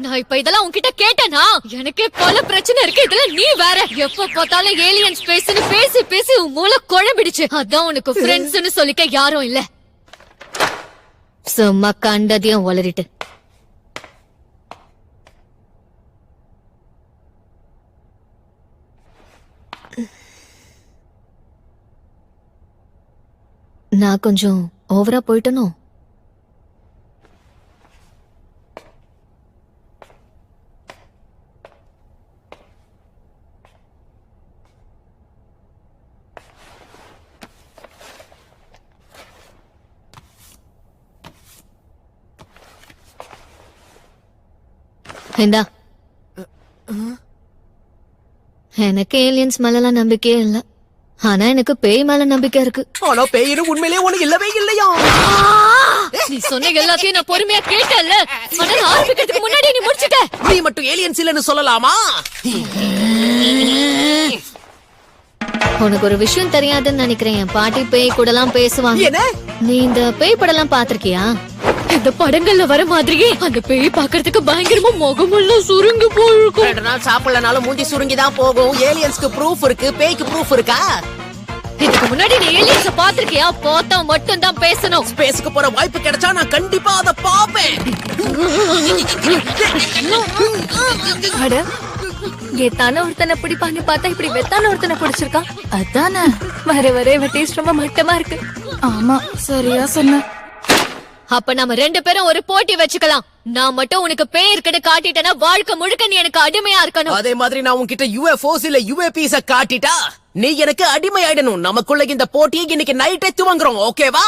நான் இப்ப இதெல்லாம் உன்கிட்ட கேட்டேனா? எனக்கே பல பிரச்சனை இருக்கு, இதுல நீ வேற. எப்ப பார்த்தாலும் ஏலியன் ஸ்பேஸ்னு பேசி பேசி உன் மூளை குழம்பிடுச்சு. அதான் உனக்கு ஃப்ரெண்ட்ஸ்னு சொல்லிக்க யாரும் இல்ல. சும்மா கண்டதையும் வளரிட்டு. நான் கொஞ்சம் ஓவரா போயிட்டனோ? இந்தா. எனக்கு ஏலியன்ஸ் மேலாம் நம்பிக்கையே இல்ல. ஆனா எனக்கு பேய் மேல நம்பிக்கை இருக்கு. ஆனா பேயிரு உண்மையிலேயே உனக்கு இல்லவே இல்லையா? நீ சொன்ன எல்லாத்தையும் நான் பொறுமையா கேட்டல. ஆனா ஆரம்பிக்கிறதுக்கு முன்னாடி நீ முடிச்சிட்ட. நீ மட்டும் ஏலியன்ஸ் இல்லன்னு சொல்லலாமா? உனக்கு ஒரு விஷயம் தெரியாதுன்னு நினைக்கிறேன். என் பாட்டி பேய் கூட எல்லாம் பேசுவாங்க. என்ன? நீ இந்த பேய் படம் எல்லாம் பாத்திருக்கியா? இந்த படங்கள்ல வர மாதிரியே அந்த பேய் பாக்குறதுக்கு பயங்கரமா முகமெல்லாம் சுருங்கி போயிருக்கும். 2 நாள் சாப்பிடலனாலும் மூஞ்சி சுருங்கிதான் போகும். ஏலியன்ஸ்க்கு ப்ரூஃப் இருக்கு, பேய்க்கு ப்ரூஃப் இருக்கா? இதுக்கு முன்னாடி நீ ஏலியன்ஸ பாத்திருக்கியா? பார்த்தா மட்டும் தான் பேசணும். ஸ்பேஸ்க்கு போற வாய்ப்பு கிடைச்சா நான் கண்டிப்பா அத பாப்பேன். அட, கெத்தான ஒருத்தனை பிடிப்பான்னு பார்த்தா இப்படி வெத்தான ஒருத்தனை பிடிச்சிருக்கான். அதானே வர வர இவ டேஸ்ட் ரொம்ப மட்டமா இருக்கு. ஆமா, சரியா சொன்ன. அப்ப நம்ம 2 பேரும் ஒரு போட்டி வச்சுக்கலாம். நான் மட்டும் உனக்கு பேய் இருக்குன்னு காட்டிட்டேன்னா வாழ்க்கை முழுக்க நீ எனக்கு அடிமையா இருக்கணும். அதே மாதிரி நான் உன்கிட்ட UFOs இல்ல UAPs காட்டிட்டா நீ எனக்கு அடிமை ஆயிடணும். நமக்குள்ள இந்த போட்டியை இன்னைக்கு நைட்டே துவங்குறோம், ஓகேவா?